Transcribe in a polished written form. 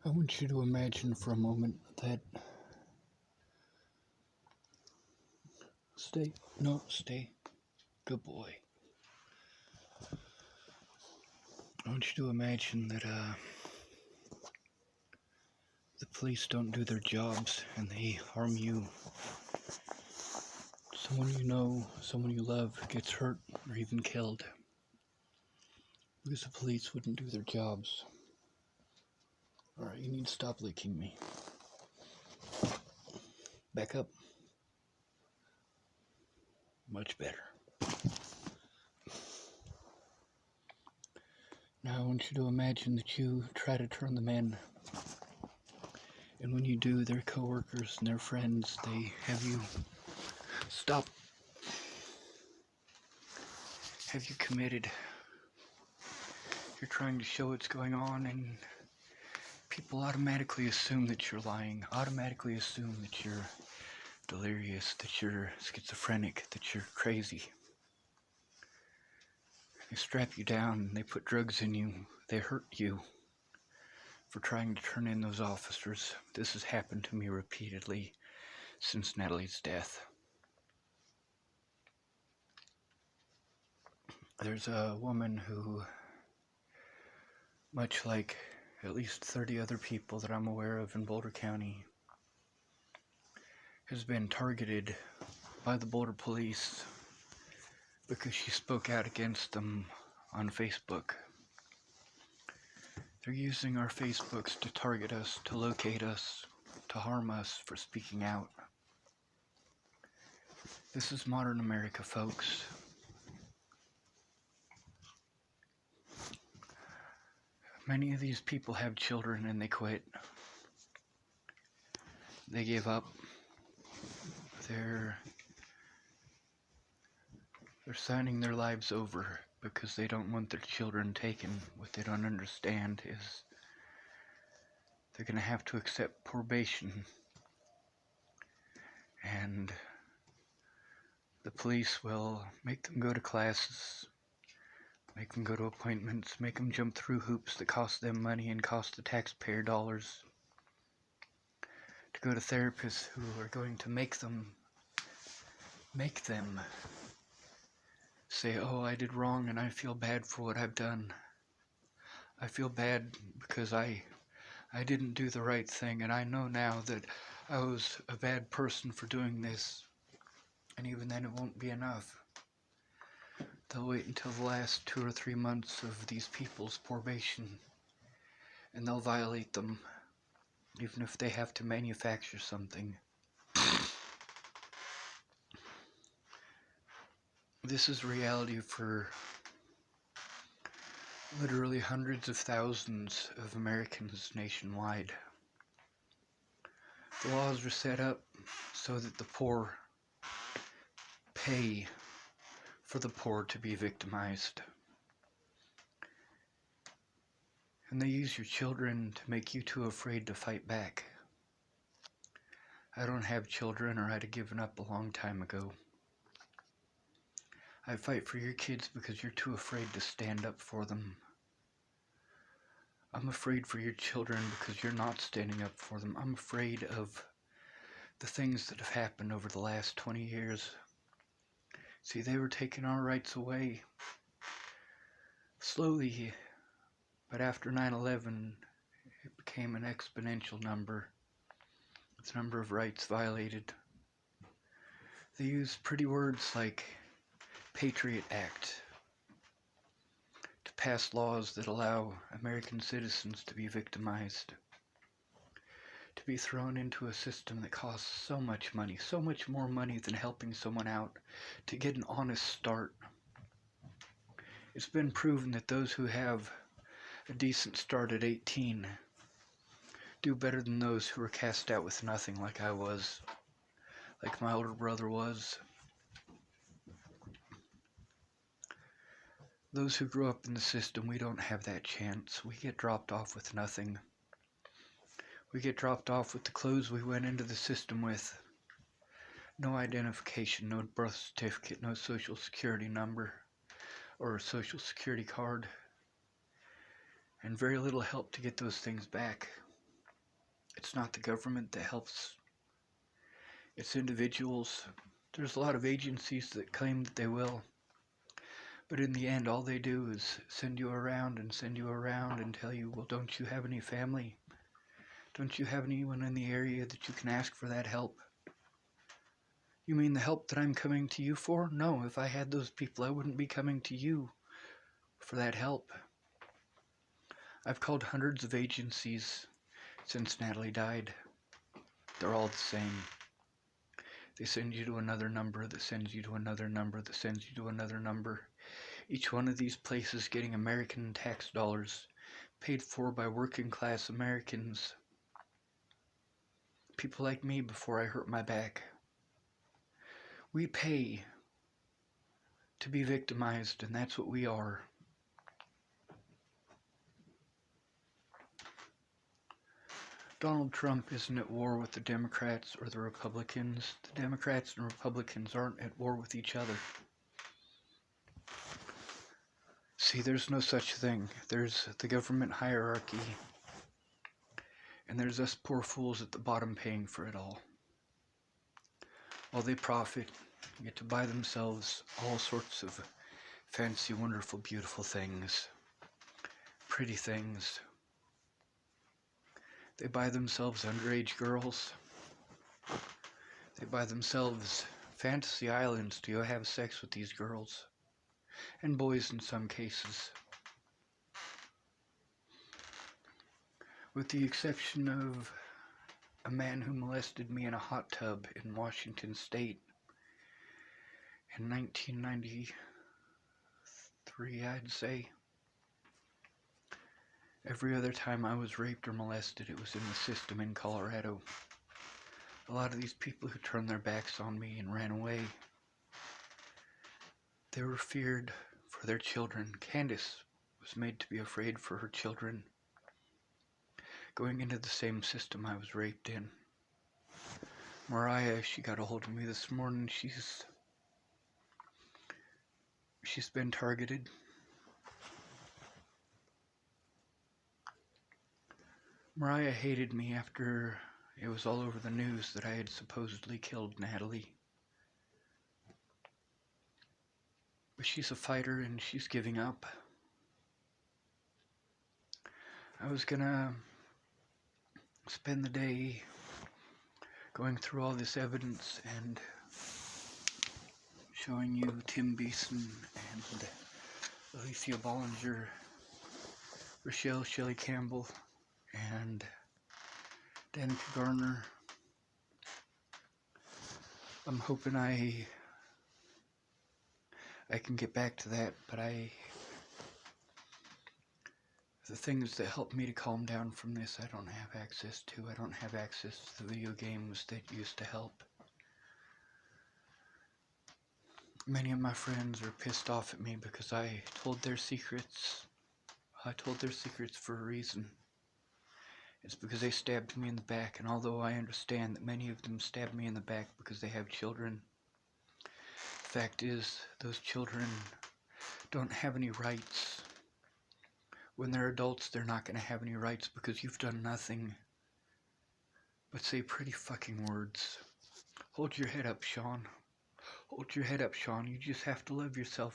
I want you to imagine for a moment that. Stay. No, stay. Good boy. I want you to imagine that the police don't do their jobs and they harm you. Someone you know, someone you love gets hurt or even killed because the police wouldn't do their jobs. Alright, you need to stop licking me. Back up. Much better. Now I want you to imagine that you try to turn them in. And when you do, their coworkers and their friends, they have you stop. Have you committed? You're trying to show what's going on, and people automatically assume that you're lying, automatically assume that you're delirious, that you're schizophrenic, that you're crazy. They strap you down, they put drugs in you, they hurt you for trying to turn in those officers. This has happened to me repeatedly since Natalie's death. There's a woman who, much like at least 30 other people that I'm aware of in Boulder County, has been targeted by the Boulder police because she spoke out against them on Facebook. They're using our Facebooks to target us, to locate us, to harm us for speaking out. This is modern America, folks. Many of these people have children and they quit. They gave up. They're signing their lives over because they don't want their children taken. What they don't understand is they're going to have to accept probation. And the police will make them go to classes, make them go to appointments, make them jump through hoops that cost them money and cost the taxpayer dollars, to go to therapists who are going to make them say, oh, I did wrong and I feel bad for what I've done. I feel bad because I didn't do the right thing, and I know now that I was a bad person for doing this. And even then it won't be enough. They'll wait until the last 2 or 3 months of these people's probation, and they'll violate them, even if they have to manufacture something. This is reality for literally hundreds of thousands of Americans nationwide. The laws are set up so that the poor pay for the poor to be victimized. And they use your children to make you too afraid to fight back. I don't have children, or I'd have given up a long time ago. I fight for your kids because you're too afraid to stand up for them. I'm afraid for your children because you're not standing up for them. I'm afraid of the things that have happened over the last 20 years. See, they were taking our rights away slowly, but after 9/11, it became an exponential number. The number of rights violated. They used pretty words like Patriot Act to pass laws that allow American citizens to be victimized, to be thrown into a system that costs so much money, so much more money than helping someone out to get an honest start. It's been proven that those who have a decent start at 18 do better than those who are cast out with nothing, like I was, like my older brother was. Those who grew up in the system, we don't have that chance. We get dropped off with nothing. We get dropped off with the clothes we went into the system with. No identification, no birth certificate, no social security number or social security card, and very little help to get those things back. It's not the government that helps, it's individuals. There's a lot of agencies that claim that they will, but in the end, all they do is send you around and tell you, well, don't you have any family? Don't you have anyone in the area that you can ask for that help? You mean the help that I'm coming to you for? No, if I had those people, I wouldn't be coming to you for that help. I've called hundreds of agencies since Natalie died. They're all the same. They send you to another number that sends you to another number that sends you to another number. Each one of these places getting American tax dollars paid for by working class Americans. People like me before I hurt my back. We pay to be victimized, and that's what we are. Donald Trump isn't at war with the Democrats or the Republicans. The Democrats and Republicans aren't at war with each other. See, there's no such thing. There's the government hierarchy, and there's us poor fools at the bottom paying for it all. While they profit, get to buy themselves all sorts of fancy, wonderful, beautiful things, pretty things. They buy themselves underage girls. They buy themselves fantasy islands to go have sex with these girls, and boys in some cases. With the exception of a man who molested me in a hot tub in Washington State in 1993, I'd say. Every other time I was raped or molested, it was in the system in Colorado. A lot of these people who turned their backs on me and ran away, they were feared for their children. Candace was made to be afraid for her children, going into the same system I was raped in. Mariah, she got a hold of me this morning. She's been targeted. Mariah hated me after it was all over the news that I had supposedly killed Natalie. But she's a fighter and she's giving up. I was gonna spend the day going through all this evidence and showing you Tim Beeson and Alicia Bollinger, Rochelle Shelley Campbell, and Danica Garner. I'm hoping I can get back to that, but the things that help me to calm down from this, I don't have access to. I don't have access to the video games that used to help. Many of my friends are pissed off at me because I told their secrets. I told their secrets for a reason. It's because they stabbed me in the back, and although I understand that many of them stabbed me in the back because they have children, the fact is, those children don't have any rights. When they're adults, they're not going to have any rights because you've done nothing but say pretty fucking words. Hold your head up, Sean. Hold your head up, Sean. You just have to love yourself.